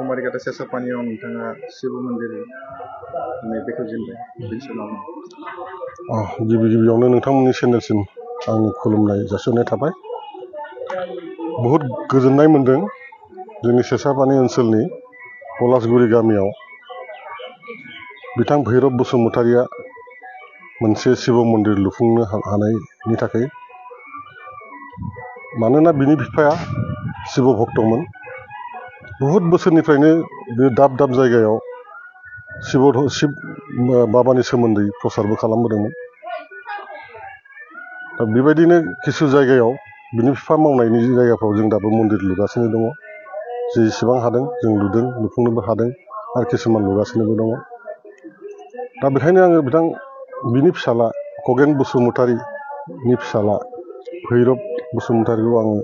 कुमारिघाटा सेसापानियाव नोंथाङा शिव मन्दिर बेखौ जेनबाय बिनि समाव गिबि गिबियावनो नोंथांमोननि चेनेलसिम आंनि खुलुमनाय जासिहरनाय थाबाय। बहुद गोजोननाय मोन्दों जोंनि सेसापानि ओनसोलनि पलासगुरि गामियाव बिथां भैरब बसुमतारिया मोनसे शिव मन्दिर लुफुंनो हानायनि थाखाय। मानोना बिनि बिफाया शिव भक्तमोन। बहुद बोसोरनिफ्रायनो बे दाब दाब जायगायाव शिव बाबानि सोमोन्दै प्रसारबो खालामबोदोंमोन। दा बेबायदिनो किसु जायगायाव बिनि बिफा मावनायनि जायगाफ्राव जों दाबो मन्दिर लुगासिनो दङ। जेसेबां हादों जों लुफुंनोबो हादों आरो किसुमान लुगासिनोबो दङ। दा बेखायनो आङो बिनि फिसाला खगेन बसुमतारिनि फिसाला भैरब बसुमतारिखौ आङो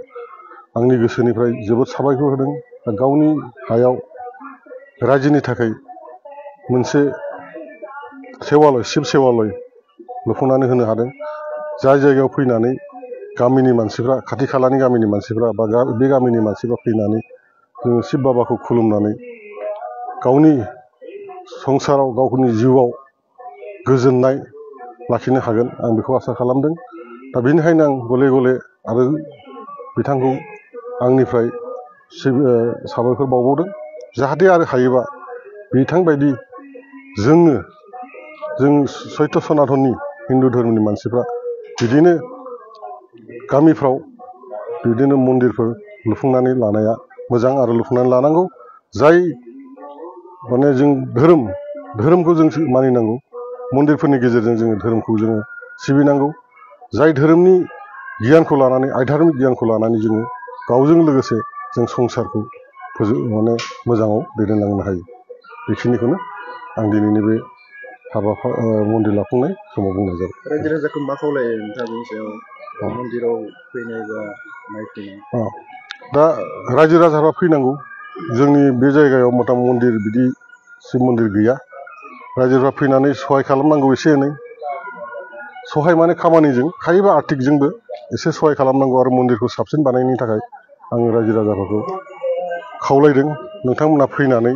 आंनि गोसोनिफ्राय जोबोद साबायखर होदों। गावनि हायाव रायजोनि थाखाय मोनसे सेवालय शिब सेवालय लुफुंनानै होनो हादों। जाय जायगायाव फैनानै गामिनि मानसिफ्रा खाथि खालानि गामिनि मानसिफ्रा बा बे गामिनि मानसिफ्रा फैनानै जोङो शिब बाबाखौ खुलुमनानै गावनि संसाराव गावनि जिउआव गोजोननाय लाखिनो हागोन आं बेखौ आसा खालामदों। दा बेनिखायनो आं गले गले आरो बिथांखौ आंनिफ्राय साबायखर बावबावदों। जाहाथे आरो हायोबा बिथांबायदि जों सैत्य सनातननि हिन्दु धर्मनि मानसिफ्रा बिदिनो गामिफ्राव बिदिनो मन्दिरफोर लुफुंनानै लानाया मोजां आरो लुफुंनानै लानांगौ। जाय माने जों धोरोमखौ जों मानिनांगौ। मन्दिरफोरनि गेजेरजों जोङो धोरोमखौ जोङो सिबिनांगौ। जाय धोरोमनि गियानखौ लानानै आध्यात्मिक गियानखौ लानानै जोङो गावजों लोगोसे जों संसारखौ मोजाङाव दैदेनलांनो हायो। बेखिनिखौनो आं दिनैनि बे मन्दिर लाफुंनाय समाव बुंनाय जाबाय। रायजो राजाखौ मा खावलायो नोंथाङा बेनि सायाव मन्दिराव फैनाय बा नायफैनाय? दा रायजो राजाफ्रा फैनांगौ। जोंनि बे जायगायाव मथा मन्दिर बिदि शिब मन्दिर गैया। रायजोफ्रा फैनानै सहाय खालामनांगौ। एसे एनै सहाय माने खामानिजों हायोबा आर्थिकजोंबो एसे सहाय खालामनांगौ आरो मन्दिरखौ साबसिन बानायनायनि थाखाय आं रायजो राजाफोरखौ खावलायदों। नोंथांमोना फैनानै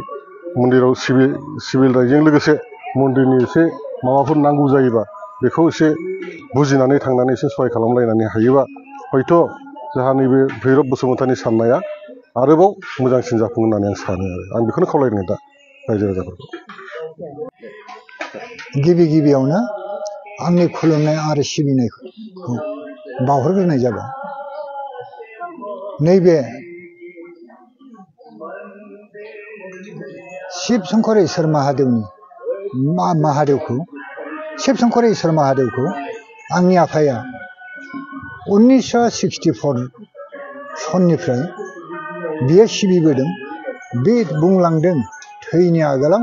मन्दिराव सिबिनायजों लोगोसे मन्दिरनि एसे माबाफोर नांगौ जायोबा बेखौ एसे बुजिनानै थांनानै एसे सहाय खालामलायनानै हायोबा हयथ' जोंहा नैबे भैरब बसुमतारिनि साननाया आरोबाव मोजांसिन जाफुं होननानै आं सानो आरो आं बेखौनो खावलायदों दा रायजो राजाफोरखौ। गिबियावनो आंनि खुलुमनाय आरो सिबिनायखौ बावहरग्रोनाय जाबाय। नैबे शिव शंकर ईश्वर महादेवखौ आंनि आफाया 1964 सननिफ्राय बियो सिबिबोदों। बे बुंलांदों थैनि आगोलाव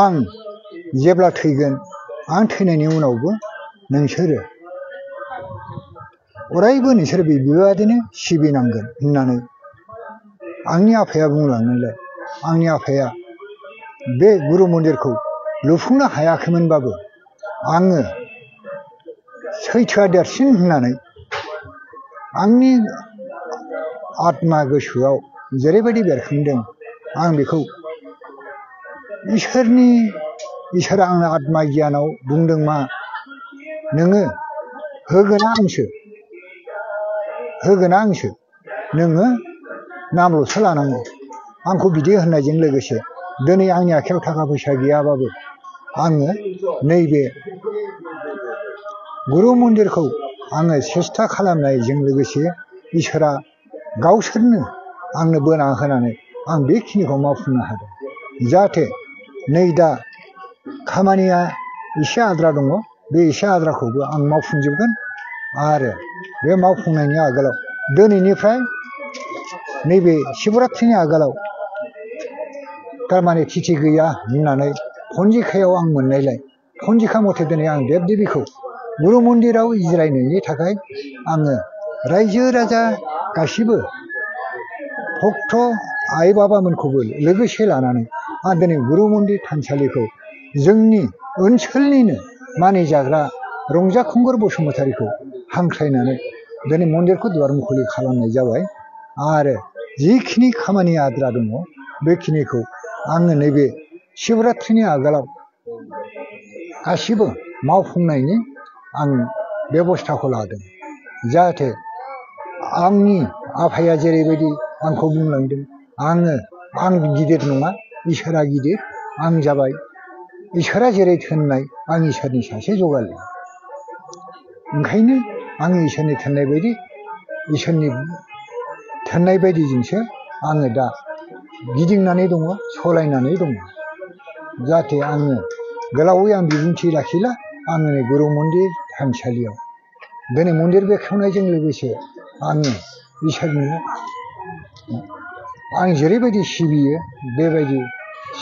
आं जेब्ला थैगोन आं थैनायनि उनावबो नोंसोरो अरायबो नोंसोर बेबादिनो सिबिनांगोन होननानै आंनि आफाया बुंलांनायलाय आंनि आफाया बे गुरु मन्दिरखौ लुफुंनो हायाखैमोनबाबो आङो सैथोआ देरसिन होननानै आंनि आत्मा गोसोआव जेरैबायदि बेरखांदों आं बेखौ इसोरा आंनो आत्मा गियानाव बुंदों मा नोङो होगोना आंसो नोङो नामल'सो लानांगौ। आंखौ बिदि होननायजों लोगोसे दिनै आंनि आखायाव थाखा फैसा गैयाबाबो आङो नैबे गुरु मन्दिरखौ आङो सेस्था खालामनायजों लोगोसे इसोरा गावसोरनो आंनो बोना होनानै आं बेखिनिखौ मावफुंनो हादों। जाहाथे नै दा खामानिया एसे आद्रा दङ। बे एसे आद्राखौबो आं मावफुंजोबगोन आरो बे मावफुंनायनि आगोलाव दिनैनिफ्राय नैबे शिबरात्रिनि आगोलाव थारमाने तिथि गैया होननानै पन्जिकायाव आं मोननायलाय पन्जिका मथे दिनै आं देब देबिखौ गुरु मन्दिराव जिरायनायनि थाखाय आङो रायजो राजा गासिबो भक्त आइ बाबामोनखौबो लोगोसे लानानै आं दिनै गुरु मन्दिर थानसालिखौ जोंनि ओनसोलनिनो मानिजाग्रा रंजा खुंगुर बसुमतारिखौ हांख्रायनानै दिनै मन्दिरखौ दुवार मुखुलि खालामनाय जाबाय। आरो जिखिनि खामानि आद्रा दङ बेखिनिखौ आङो नैबे शिवरात्रिनि आगोलाव गासिबो मावफुंनायनि आं बेबस्थाखौ लादों जाहाथे आंनि आफाया जेरैबायदि आंखौ बुंलांदों आं गिदिर नङा इसोरा गिदिर आं जाबाय इसोरा जेरै थिननाय आं इसोरनि सासे जगालि ओंखायनो आं इसोरनि थिननाय बायदिजोंसो आङो दा गिदिंनानै दङ सलायनानै दङ जाहाथे आङो गोलावै आं बिबुंथि लाखिला आङो गुरु मन्दिर थानसालियाव दिनै मन्दिर बेखेवनायजों लोगोसे आङो इसोरनो आं जेरैबायदि सिबियो बेबायदि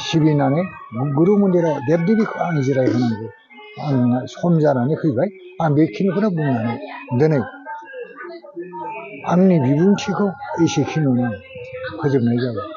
सिबिनानै गुरु मन्दिराव देब देबीखौ आं जिरायहोनांगौ आंना सम जानानै फैबाय आं बेखिनिखौनो बुंनानै दिनै आंनि बिबुंथिखौ एसेखिनियावनो फोजोबनाय जाबाय।